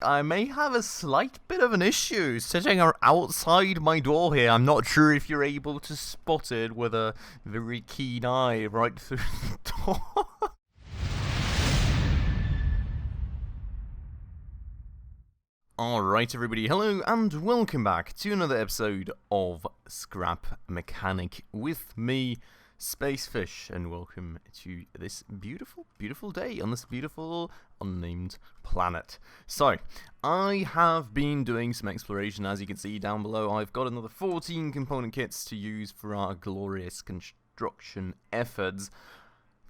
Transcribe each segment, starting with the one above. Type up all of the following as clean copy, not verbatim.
I may have a slight bit of an issue sitting outside my door here. I'm not sure if you're able to spot it with a very keen eye right through the door. Alright everybody, hello and welcome back to another episode of Scrap Mechanic with me, Spacefish, and welcome to this beautiful, beautiful day on this beautiful, unnamed planet. So, I have been doing some exploration. As you can see down below, I've got another 14 component kits to use for our glorious construction efforts.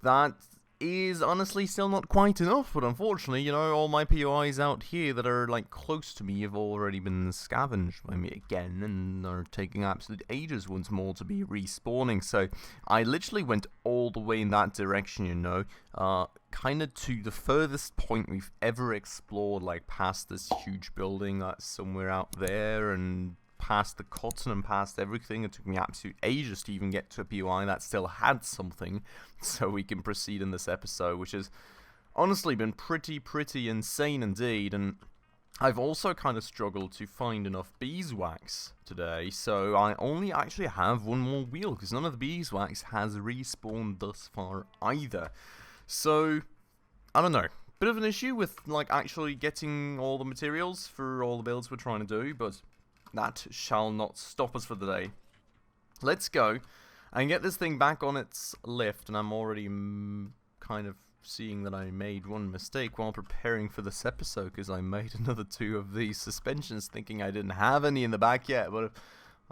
That is honestly still not quite enough, but unfortunately, you know, all my POIs out here that are, like, close to me have already been scavenged by me again, and are taking absolute ages once more to be respawning, so I literally went all the way in that direction, you know, kinda to the furthest point we've ever explored, like, past this huge building that's somewhere out there, and past the cotton and past everything. It took me absolute ages to even get to a POI that still had something, so we can proceed in this episode, which has honestly been pretty insane indeed. And I've also kind of struggled to find enough beeswax today, so I only actually have one more wheel, because none of the beeswax has respawned thus far either. So, I don't know. Bit of an issue with, like, actually getting all the materials for all the builds we're trying to do, but that shall not stop us for the day. Let's go and get this thing back on its lift, and I'm already kind of seeing that I made one mistake while preparing for this episode, because I made another 2 of these suspensions thinking I didn't have any in the back yet, but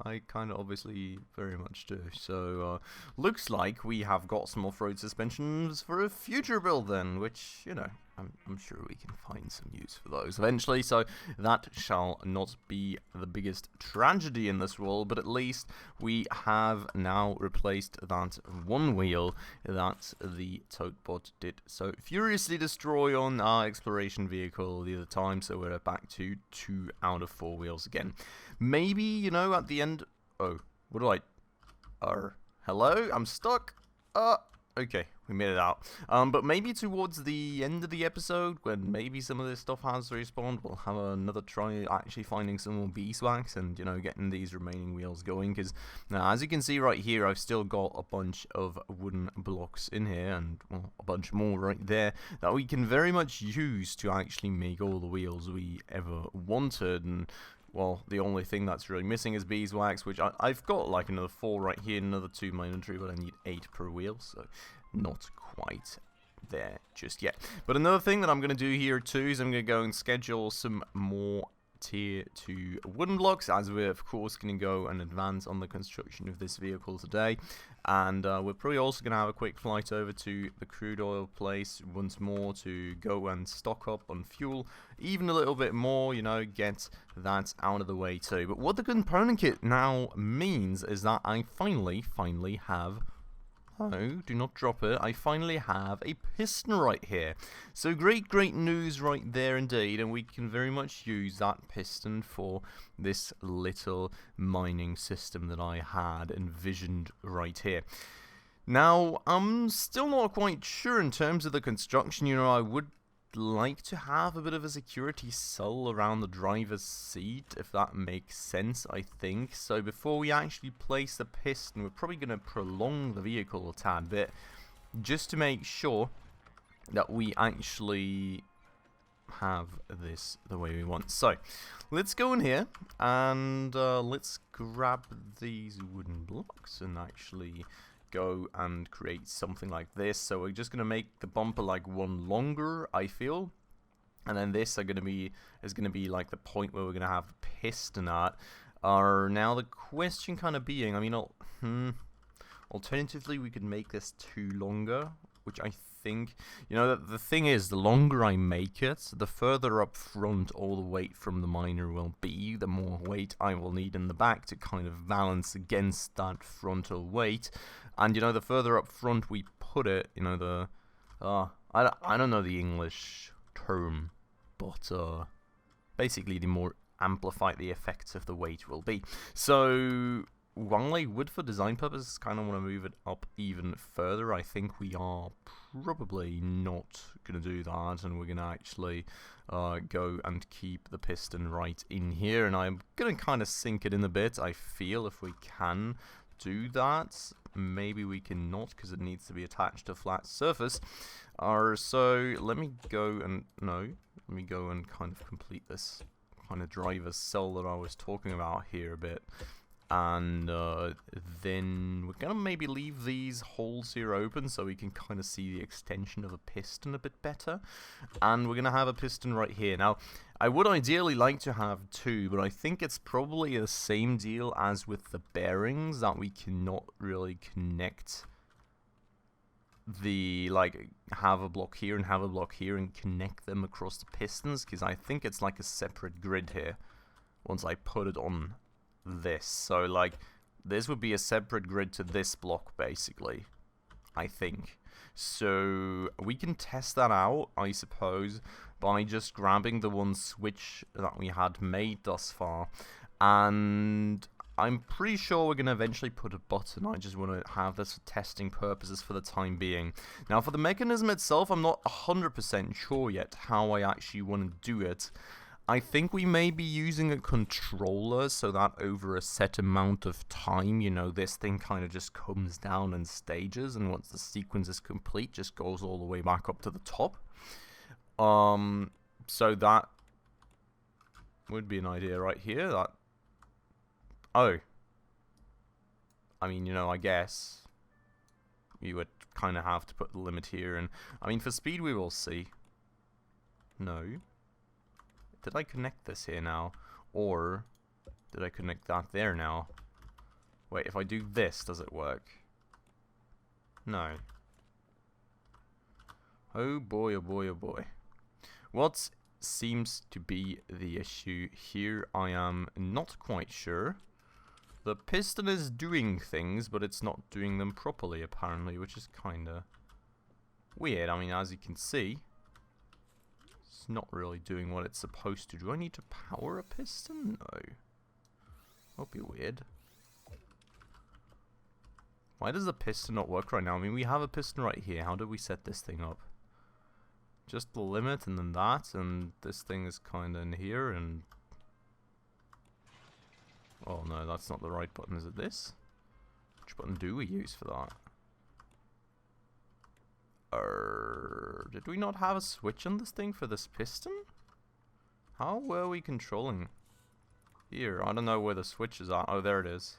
I kind of obviously very much do. So, looks like we have got some off-road suspensions for a future build then, which, you know, I'm sure we can find some use for those eventually, so that shall not be the biggest tragedy in this world, but at least we have now replaced that one wheel that the Toadbot did so furiously destroy on our exploration vehicle the other time, so we're back to 2 out of 4 wheels again. Maybe, you know, at the end... Oh, what do I... hello? I'm stuck? Okay, we made it out. But maybe towards the end of the episode, when maybe some of this stuff has respawned, we'll have another try at actually finding some more beeswax and, you know, getting these remaining wheels going. Because now, as you can see right here, I've still got a bunch of wooden blocks in here, and, well, a bunch more right there, that we can very much use to actually make all the wheels we ever wanted. And, well, the only thing that's really missing is beeswax, which I've got like another 4 right here, another 2 in my inventory, but I need 8 per wheel, so not quite there just yet. But another thing that I'm going to do here too is I'm going to go and schedule some more tier 2 wooden blocks, as we're of course going to go and advance on the construction of this vehicle today. And we're probably also going to have a quick flight over to the crude oil place once more to go and stock up on fuel, even a little bit more, you know, get that out of the way too. But what the component kit now means is that I finally have... Oh, do not drop it. I finally have a piston right here. So great news right there indeed, and we can very much use that piston for this little mining system that I had envisioned right here. Now, I'm still not quite sure in terms of the construction. You know, I would like to have a bit of a security cell around the driver's seat, if that makes sense, I think. So before we actually place the piston, we're probably going to prolong the vehicle a tad bit, just to make sure that we actually have this the way we want. So let's go in here and let's grab these wooden blocks and actually go and create something like this. So we're just gonna make the bumper like 1 longer, I feel, and then this is gonna be like the point where we're gonna have the piston at. Now the question kind of being, I mean, alternatively we could make this 2 longer, which I think, you know, the thing is, the longer I make it, the further up front all the weight from the miner will be, the more weight I will need in the back to kind of balance against that frontal weight. And, you know, the further up front we put it, you know, I don't know the English term, but basically the more amplified the effects of the weight will be. So while I would, for design purposes, kind of want to move it up even further, I think we are probably not going to do that, and we're going to actually go and keep the piston right in here, and I'm going to kind of sink it in a bit, I feel, if we can do that. Maybe we cannot, because it needs to be attached to a flat surface. So let me go and, let me go and kind of complete this kind of driver cell that I was talking about here a bit. And then we're going to maybe leave these holes here open so we can kind of see the extension of a piston a bit better. And we're going to have a piston right here. Now, I would ideally like to have two, but I think it's probably the same deal as with the bearings, that we cannot really connect the, like, have a block here and have a block here and connect them across the pistons, because I think it's like a separate grid here once I put it on this. So, like, this would be a separate grid to this block, basically, I think. So we can test that out, I suppose, by just grabbing the one switch that we had made thus far, and I'm pretty sure we're going to eventually put a button. I just want to have this for testing purposes for the time being. Now, for the mechanism itself, I'm not 100% sure yet how I actually want to do it. I think we may be using a controller so that over a set amount of time, you know, this thing kind of just comes down in stages, and once the sequence is complete, just goes all the way back up to the top. So that would be an idea right here. That, oh, I mean, you know, I guess you would kind of have to put the limit here, and I mean, for speed we will see. No. Did I connect this here now? Or did I connect that there now? Wait, if I do this, does it work? No. Oh boy, oh boy, oh boy. What seems to be the issue here, I am not quite sure. The piston is doing things, but it's not doing them properly, apparently, which is kinda weird. I mean, as you can see, it's not really doing what it's supposed to. Do I need to power a piston? No. That'll be weird. Why does the piston not work right now? I mean, we have a piston right here. How do we set this thing up? Just the limit and then that, and this thing is kind of in here, and... oh no, that's not the right button. Is it this? Which button do we use for that? Did we not have a switch on this thing for this piston? How were we controlling? Here, I don't know where the switch is at. Oh, there it is.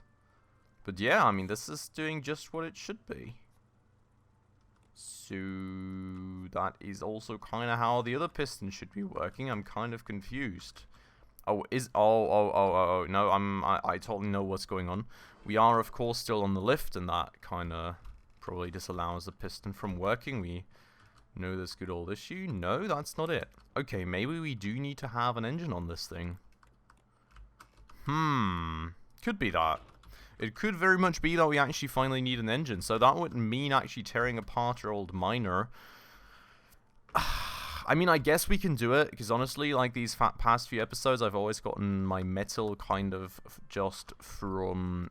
But yeah, I mean, this is doing just what it should be. So that is also kind of how the other piston should be working. I'm kind of confused. Oh, no, I totally know what's going on. We are, of course, still on the lift, and that kind of probably disallows the piston from working. We know this good old issue. No, that's not it. Okay, maybe we do need to have an engine on this thing. Could be that. It could very much be that we actually finally need an engine. So that would mean actually tearing apart our old miner. I mean, I guess we can do it, because honestly, like these past few episodes, I've always gotten my metal kind of just from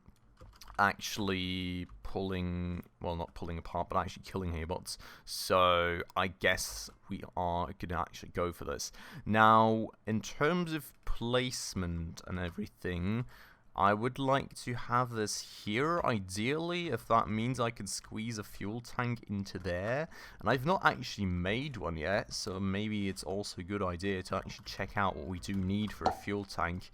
actually pulling, well, not pulling apart, but actually killing haybots. So I guess we are going to actually go for this. Now, in terms of placement and everything, I would like to have this here, ideally, if that means I can squeeze a fuel tank into there. And I've not actually made one yet, so maybe it's also a good idea to actually check out what we do need for a fuel tank,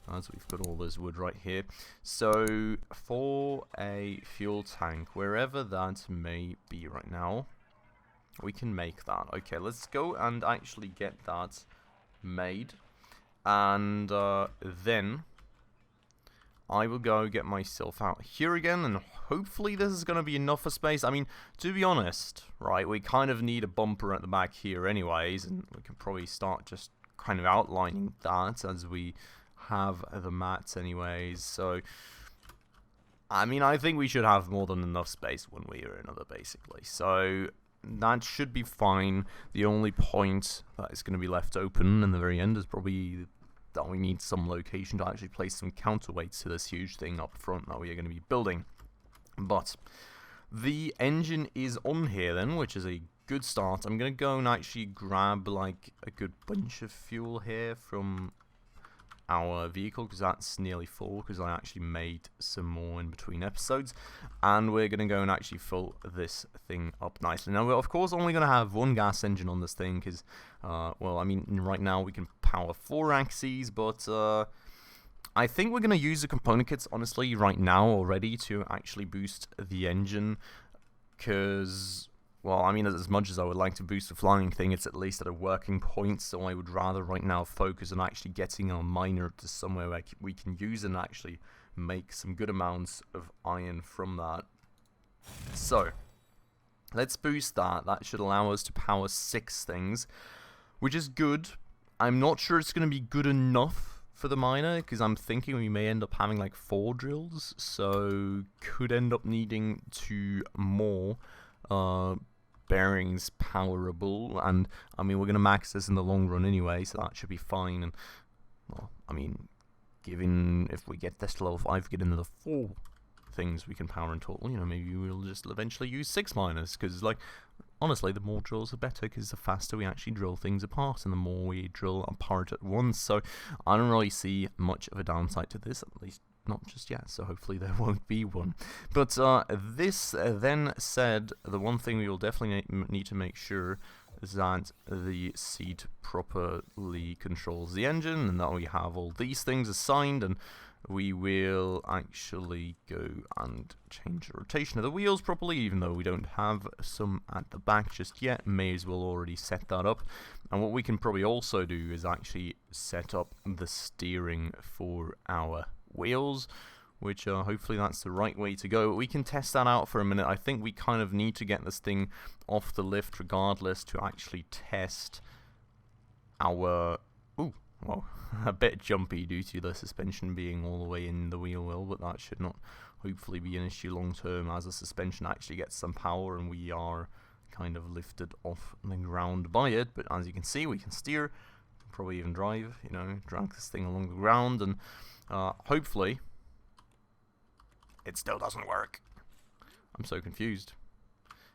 as we've got all this wood right here. So, for a fuel tank, wherever that may be right now, we can make that. Okay, let's go and actually get that made. And then I will go get myself out here again, and hopefully this is going to be enough for space. I mean, to be honest, right, we kind of need a bumper at the back here anyways, and we can probably start just kind of outlining that as we have the mats anyways. So, I mean, I think we should have more than enough space one way or another, basically. So, that should be fine. The only point that is going to be left open in the very end is probably that we need some location to actually place some counterweights to this huge thing up front that we are going to be building. But the engine is on here then, which is a good start. I'm going to go and actually grab like a good bunch of fuel here from our vehicle, because that's nearly full, because I actually made some more in between episodes, and we're going to go and actually fill this thing up nicely. Now we're of course only going to have one gas engine on this thing, because well, I mean, right now we can power 4 axes, but I think we're going to use the component kits honestly right now already to actually boost the engine, because, well, I mean, as much as I would like to boost the flying thing, it's at least at a working point, so I would rather right now focus on actually getting our miner to somewhere where we can use and actually make some good amounts of iron from that. So, let's boost that. That should allow us to power 6 things, which is good. I'm not sure it's going to be good enough for the miner, because I'm thinking we may end up having like 4 drills, so could end up needing 2 more bearings powerable, and I mean, we're going to max this in the long run anyway, so that should be fine. And, well, I mean, given if we get this to level 5, get into the 4 things we can power in total, you know, maybe we'll just eventually use 6 miners, because, like, honestly, the more drills the better, because the faster we actually drill things apart, and the more we drill apart at once, so I don't really see much of a downside to this, at least not just yet, so hopefully there won't be one. But this then said, the one thing we will definitely need to make sure is that the seat properly controls the engine, and that we have all these things assigned, and we will actually go and change the rotation of the wheels properly, even though we don't have some at the back just yet. May as well already set that up. And what we can probably also do is actually set up the steering for our wheels, which hopefully that's the right way to go. We can test that out for a minute. I think we kind of need to get this thing off the lift regardless to actually test our... Ooh, well, a bit jumpy due to the suspension being all the way in the wheel well, but that should not hopefully be an issue long term, as the suspension actually gets some power and we are kind of lifted off the ground by it. But as you can see, we can steer, probably even drive, you know, drag this thing along the ground, and hopefully it still doesn't work. I'm so confused.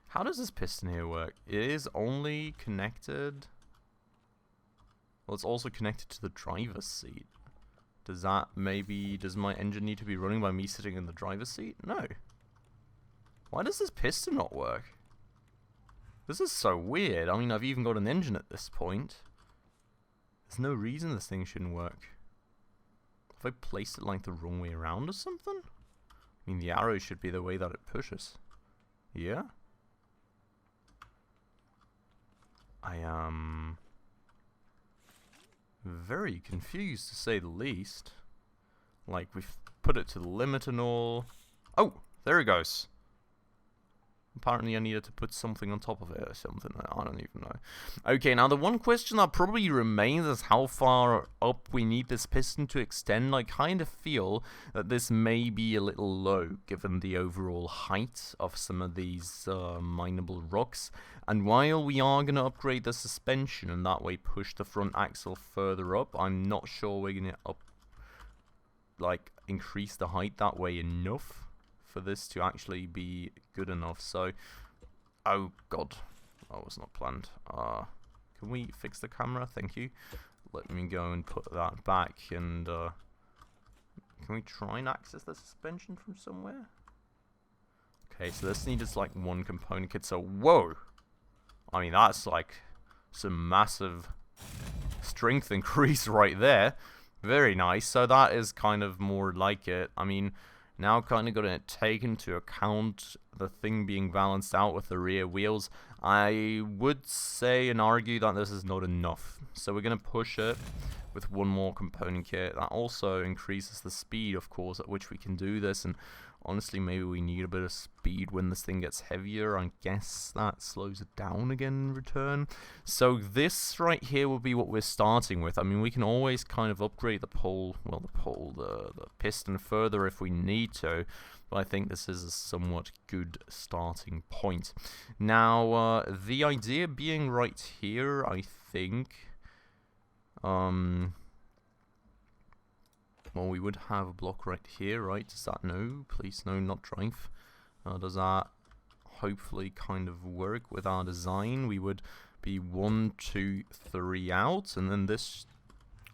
How does this piston here work? It is only connected... Well, it's also connected to the driver's seat. Does that maybe... Does my engine need to be running by me sitting in the driver's seat? No. Why does this piston not work? This is so weird. I mean, I've even got an engine at this point. There's no reason this thing shouldn't work. Have I placed it like the wrong way around or something? I mean, the arrow should be the way that it pushes. Yeah? I am very confused, to say the least. Like, we've put it to the limit and all. Oh, there it goes. Apparently I needed to put something on top of it or something. I don't even know. Okay, now the one question that probably remains is how far up we need this piston to extend. I kind of feel that this may be a little low, given the overall height of some of these mineable rocks. And while we are going to upgrade the suspension and that way push the front axle further up, I'm not sure we're going to increase the height that way enough for this to actually be good enough. So, oh god, that was not planned. Can we fix the camera? Thank you. Let me go and put that back, and can we try and access the suspension from somewhere? Okay, so this needs like one component kit. So whoa, I mean that's like some massive strength increase right there. Very nice. So that is kind of more like it. I mean, now kind of got to take into account the thing being balanced out with the rear wheels. I would say and argue that this is not enough. So we're going to push it with one more component kit. That also increases the speed, of course, at which we can do this. And honestly, maybe we need a bit of speed when this thing gets heavier. I guess that slows it down again in return. So this right here will be what we're starting with. I mean, we can always kind of upgrade the the piston further if we need to. But I think this is a somewhat good starting point. Now, the idea being right here, I think... well, we would have a block right here, right? Does that, no, please, no, not drive. Does that hopefully kind of work with our design? We would be 1, 2, 3 out, and then this,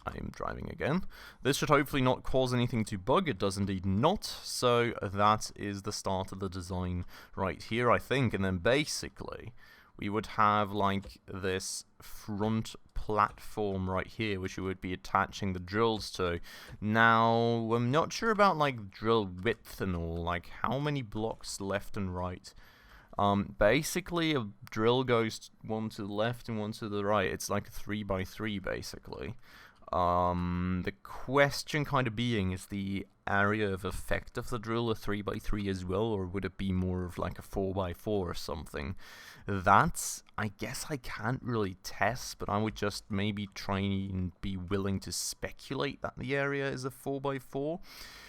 I am driving again. This should hopefully not cause anything to bug. It does indeed not. So that is the start of the design right here, I think. And then basically, we would have like this front platform right here, which we would be attaching the drills to. Now, I'm not sure about like drill width and all, like how many blocks left and right. Basically, a drill goes one to the left and one to the right. It's like a 3x3 basically. The question kind of being, is the area of effect of the drill a 3x3 as well, or would it be more of like a 4x4 or something? That's, I guess I can't really test, but I would just maybe try and be willing to speculate that the area is a 4x4.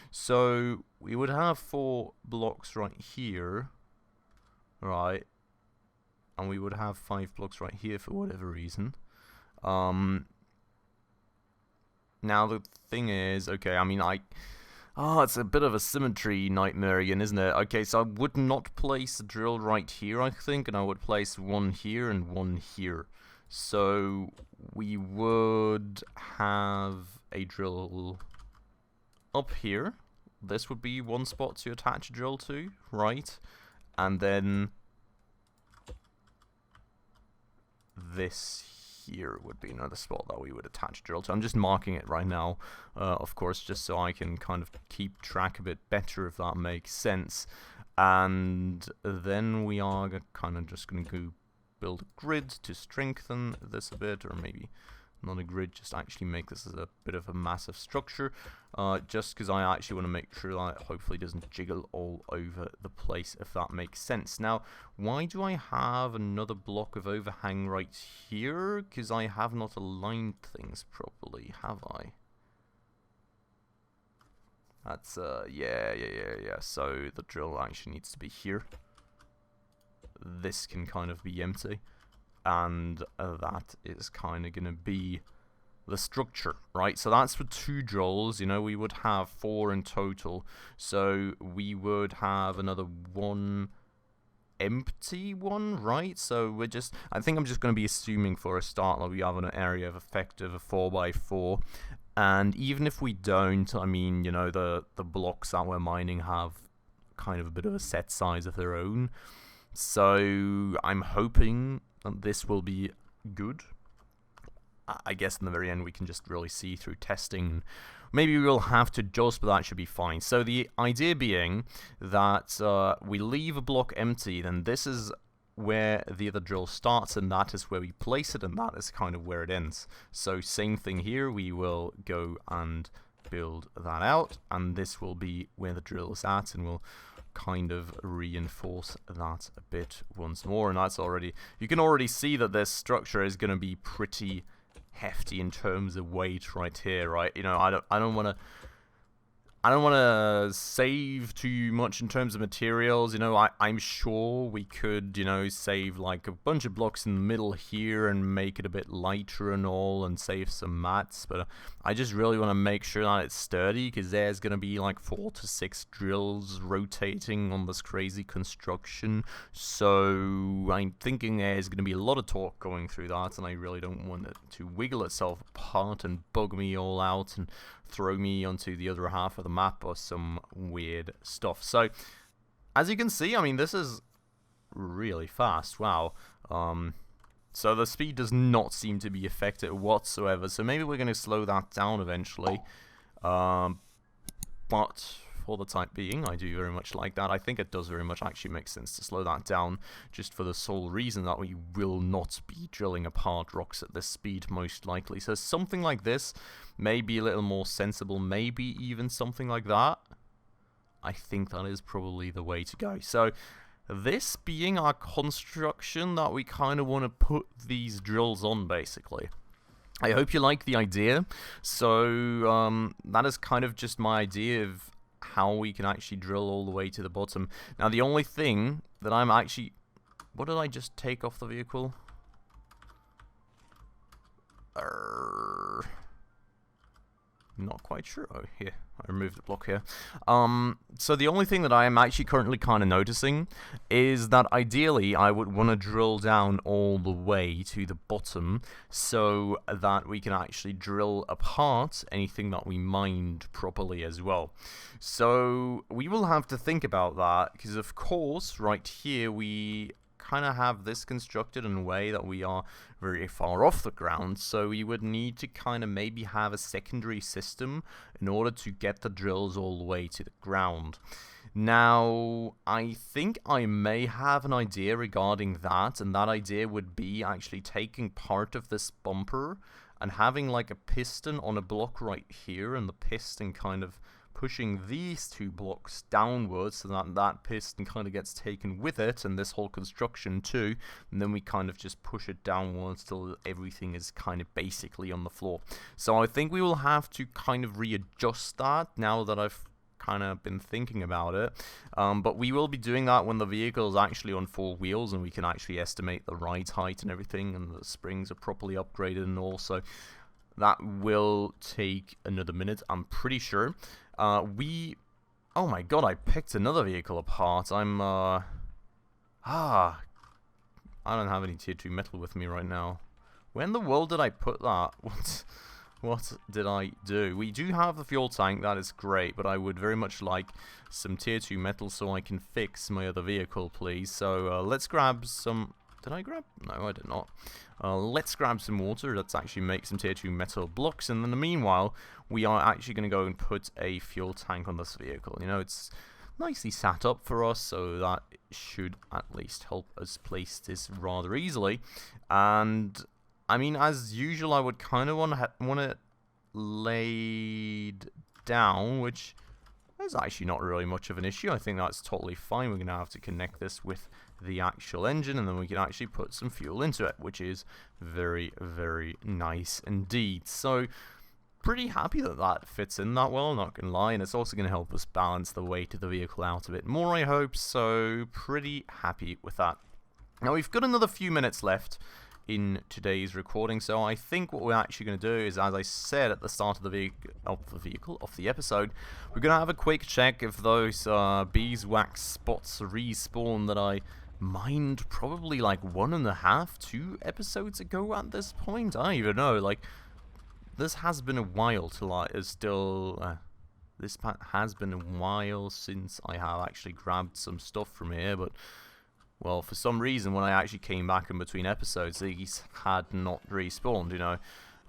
So we would have 4 blocks right here, right, and we would have 5 blocks right here for whatever reason. Now the thing is, okay, I mean, it's a bit of a symmetry nightmare again, isn't it? Okay, so I would not place a drill right here, I think, and I would place one here and one here. So we would have a drill up here. This would be one spot to attach a drill to, right? And then this here would be another spot that we would attach a drill to. I'm just marking it right now, of course, just so I can kind of keep track a bit better, if that makes sense. And then we are kind of just going to go build a grid to strengthen this a bit, or maybe not a grid, just actually make this as a bit of a massive structure, just because I actually want to make sure that it hopefully doesn't jiggle all over the place, if that makes sense. Now, why do I have another block of overhang right here? Because I have not aligned things properly, have I? That's, yeah. So the drill actually needs to be here. This can kind of be empty. And that is kind of going to be the structure, right? So that's for 2 drills, you know, we would have 4 in total. So we would have another 1 empty one, right? So we're just, I think I'm just going to be assuming for a start that we have an area of effect of a 4x4. And even if we don't, I mean, you know, the blocks that we're mining have kind of a bit of a set size of their own. So I'm hoping this will be good. I guess in the very end we can just really see through testing. Maybe we'll have to adjust, but that should be fine. So the idea being that we leave a block empty, then this is where the other drill starts, and that is where we place it, and that is kind of where it ends. So same thing here, we will go and build that out, and this will be where the drill is at, and we'll kind of reinforce that a bit once more. And that's already, you can already see that this structure is going to be pretty hefty in terms of weight right here, right? You know, I don't want to save too much in terms of materials. You know, I'm sure we could, you know, save like a bunch of blocks in the middle here and make it a bit lighter and all, and save some mats, but I just really want to make sure that it's sturdy, because there's going to be like 4 to 6 drills rotating on this crazy construction. So I'm thinking there's going to be a lot of torque going through that, and I really don't want it to wiggle itself apart and bug me all out and throw me onto the other half of the map or some weird stuff. So as you can see, I mean, this is really fast. Wow. So the speed does not seem to be affected whatsoever, so maybe we're going to slow that down eventually. But for the time being, I do very much like that. I think it does very much actually make sense to slow that down, just for the sole reason that we will not be drilling apart rocks at this speed, most likely. So something like this may be a little more sensible, maybe even something like that. I think that is probably the way to go. So this being our construction that we kind of want to put these drills on, basically. I hope you like the idea. So that is kind of just my idea of how we can actually drill all the way to the bottom. Now the only thing that I'm actually... What did I just take off the vehicle? Not quite sure. Oh, here. I removed the block here. So the only thing that I am actually currently kind of noticing is that ideally I would want to drill down all the way to the bottom so that we can actually drill apart anything that we mined properly as well. So we will have to think about that because, of course, right here we kind of have this constructed in a way that we are very far off the ground, so we would need to kind of maybe have a secondary system in order to get the drills all the way to the ground. Now, I think I may have an idea regarding that, and that idea would be actually taking part of this bumper and having like a piston on a block right here, and the piston kind of pushing these two blocks downwards so that that piston kind of gets taken with it, and this whole construction too, and then we kind of just push it downwards till everything is kind of basically on the floor. So I think we will have to kind of readjust that now that I've kind of been thinking about it, but we will be doing that when the vehicle is actually on 4 wheels and we can actually estimate the ride height and everything, and the springs are properly upgraded and all. So that will take another minute, I'm pretty sure. Oh my god, I picked another vehicle apart. I don't have any tier 2 metal with me right now. Where in the world did I put that? What did I do? We do have the fuel tank, that is great, but I would very much like some tier 2 metal so I can fix my other vehicle, please. So let's grab some... Did I grab? No, I did not. Let's grab some water. Let's actually make some tier 2 metal blocks, and in the meanwhile, we are actually going to go and put a fuel tank on this vehicle. You know, it's nicely set up for us, so that should at least help us place this rather easily. And I mean, as usual, I would kind of want it laid down, which is actually not really much of an issue. I think that's totally fine. We're going to have to connect this with the actual engine, and then we can actually put some fuel into it, which is very, very nice indeed. So pretty happy that that fits in that well, not gonna lie, and it's also going to help us balance the weight of the vehicle out a bit more, I hope. So pretty happy with that. Now we've got another few minutes left in today's recording, so I think what we're actually going to do is, as I said at the start of the episode, we're going to have a quick check if those beeswax spots respawn that I mined probably like 1.5, 2 episodes ago at this point. I don't even know, like, this has been a while till I is still this has been a while since I have actually grabbed some stuff from here, but well, for some reason when I actually came back in between episodes, these had not respawned, you know.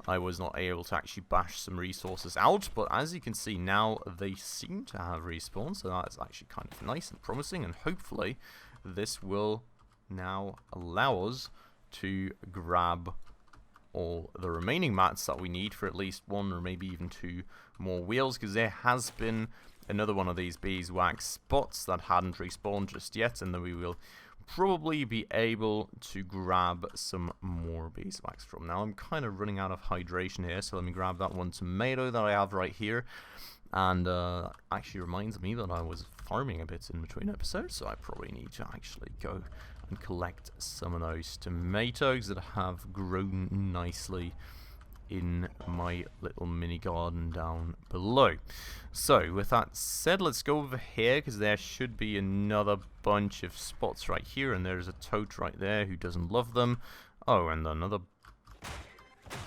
I was not able to actually bash some resources out, but as you can see now, they seem to have respawned, so that's actually kind of nice and promising, and hopefully this will now allow us to grab all the remaining mats that we need for at least 1 or maybe even 2 more wheels, because there has been another one of these beeswax spots that hadn't respawned just yet, and then we will probably be able to grab some more beeswax from. Now I'm kind of running out of hydration here, so let me grab that 1 tomato that I have right here. And actually reminds me that I was farming a bit in between episodes, so I probably need to actually go and collect some of those tomatoes that have grown nicely in my little mini garden down below. So with that said, let's go over here, because there should be another bunch of spots right here, and there's a toad right there who doesn't love them. Oh, and another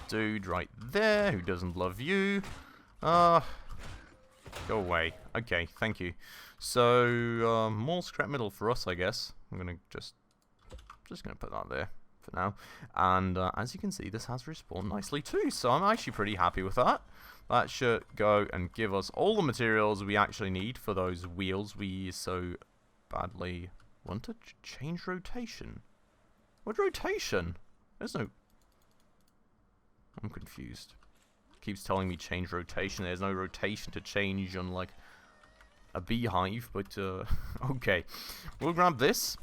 dude right there who doesn't love you. Go away. Okay, thank you. So, more scrap metal for us, I guess. I'm gonna just gonna put that there for now. And as you can see, this has respawned nicely too, so I'm actually pretty happy with that. That should go and give us all the materials we actually need for those wheels we so badly want to change rotation. What rotation? There's no... I'm confused. Keeps telling me change rotation. There's no rotation to change on like a beehive, but okay, we'll grab this.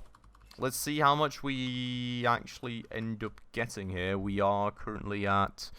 Let's see how much we actually end up getting here. We are currently at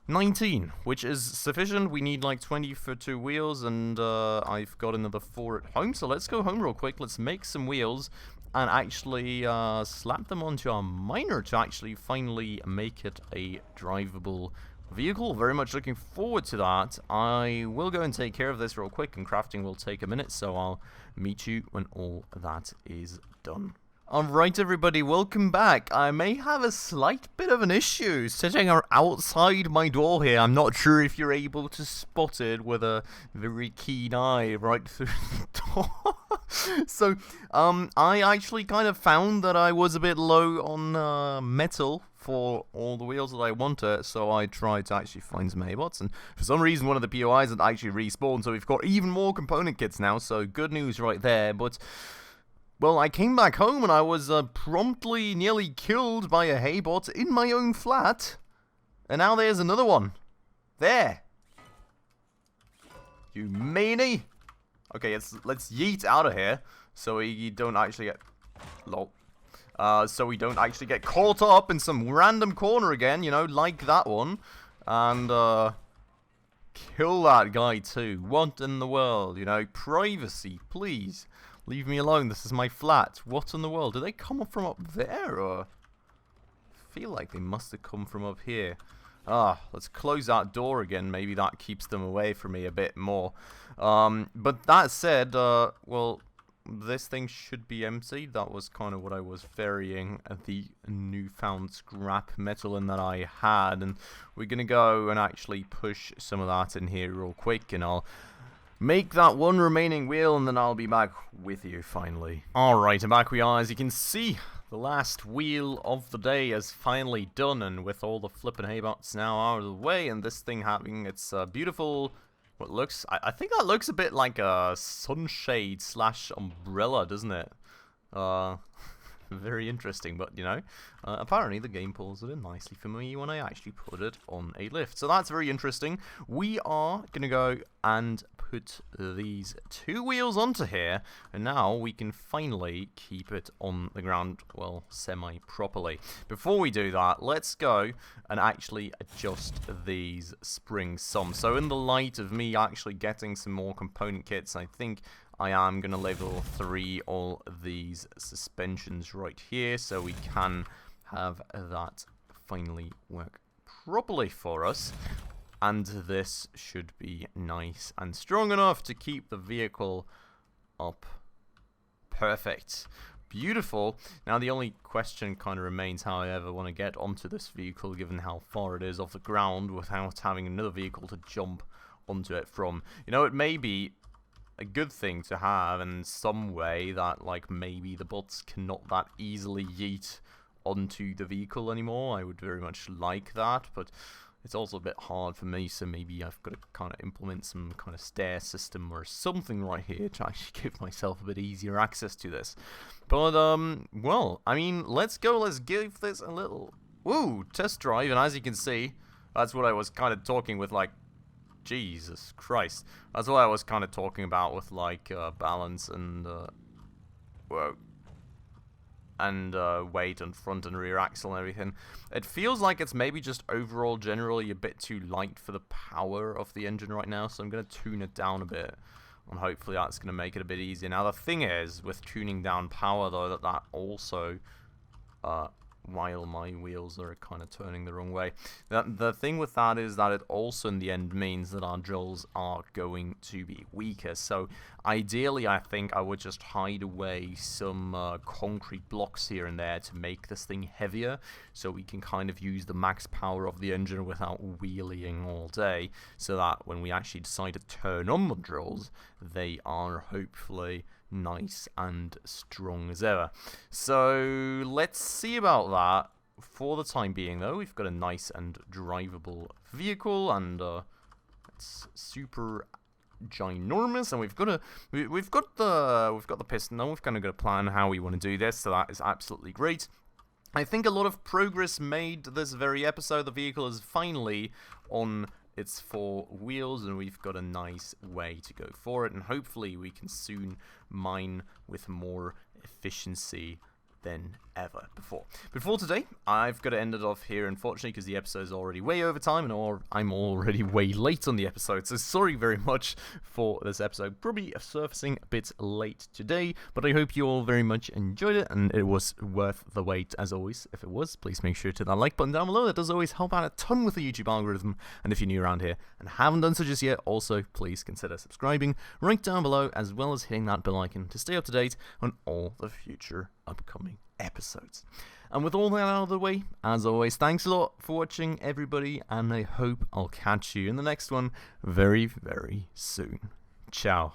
19, which is sufficient. We need like 20 for 2 wheels, and I've got another 4 at home, so let's go home real quick. Let's make some wheels and actually slap them onto our miner to actually finally make it a drivable vehicle. Very much looking forward to that. I will go and take care of this real quick, and crafting will take a minute, so I'll meet you when all that is done. Alright everybody, welcome back. I may have a slight bit of an issue sitting outside my door here. I'm not sure if you're able to spot it with a very keen eye right through the door. So, I actually kind of found that I was a bit low on metal for all the wheels that I wanted, so I tried to actually find some haybots, and for some reason one of the POIs had actually respawned, so we've got even more component kits now, so good news right there. But well, I came back home and I was promptly nearly killed by a haybot in my own flat. And now there's another one. There. You meanie. Okay, let's yeet out of here so we don't actually get... Lol. So we don't actually get caught up in some random corner again, you know, like that one. And, kill that guy too. What in the world, you know? Privacy, please. Leave me alone, this is my flat. What in the world? Did they come up from up there, or? I feel like they must have come from up here. Let's close that door again. Maybe that keeps them away from me a bit more. But that said, well, this thing should be empty. That was kind of what I was ferrying the newfound scrap metal in that I had. And we're going to go and actually push some of that in here real quick, and I'll make that one remaining wheel, and then I'll be back with you finally. Alright, and back we are. As you can see, the last wheel of the day is finally done, and with all the flippin' haybots now out of the way, and this thing having its beautiful... what looks... I think that looks a bit like a sunshade / umbrella, doesn't it? Very interesting, but you know, apparently the game pulls it in nicely for me when I actually put it on a lift. So that's very interesting. We are going to go and put these 2 wheels onto here, and now we can finally keep it on the ground, well, semi-properly. Before we do that, let's go and actually adjust these springs some. So in the light of me actually getting some more component kits, I think I am going to level 3 all these suspensions right here, so we can have that finally work properly for us. And this should be nice and strong enough to keep the vehicle up. Perfect. Beautiful. Now the only question kind of remains how I ever want to get onto this vehicle, given how far it is off the ground, without having another vehicle to jump onto it from. You know, it may be a good thing to have in some way that, like, maybe the bots cannot that easily yeet onto the vehicle anymore. I would very much like that, but it's also a bit hard for me, so maybe I've got to kind of implement some kind of stair system or something right here to actually give myself a bit easier access to this. But, well, I mean, let's go, let's give this a little, test drive, and as you can see, that's what I was kind of talking with, like, Jesus Christ. That's what I was kind of talking about with, like, balance and, weight and front and rear axle and everything. It feels like it's maybe just overall generally a bit too light for the power of the engine right now, so I'm going to tune it down a bit, and hopefully that's going to make it a bit easier. Now the thing is, with tuning down power though, that also, while my wheels are kind of turning the wrong way, the thing with that is that it also in the end means that our drills are going to be weaker. So ideally I think I would just hide away some concrete blocks here and there to make this thing heavier, so we can kind of use the max power of the engine without wheeling all day, so that when we actually decide to turn on the drills, they are hopefully nice and strong as ever. So let's see about that. For the time being though, we've got a nice and drivable vehicle, and it's super ginormous, and we've got the piston now. We've kind of got a plan how we want to do this, so that is absolutely great. I think a lot of progress made this very episode. The vehicle is finally on its 4 wheels, and we've got a nice way to go for it, and hopefully we can soon mine with more efficiency than ever before. Before today, I've got to end it off here, unfortunately, because the episode is already way over time, and I'm already way late on the episode, so sorry very much for this episode. Probably surfacing a bit late today, but I hope you all very much enjoyed it, and it was worth the wait, as always. If it was, please make sure to hit that like button down below. That does always help out a ton with the YouTube algorithm, and if you're new around here and haven't done so just yet, also, please consider subscribing right down below, as well as hitting that bell icon to stay up to date on all the future upcoming episodes. And with all that out of the way, as always, thanks a lot for watching, everybody, and I hope I'll catch you in the next one very, very soon. Ciao.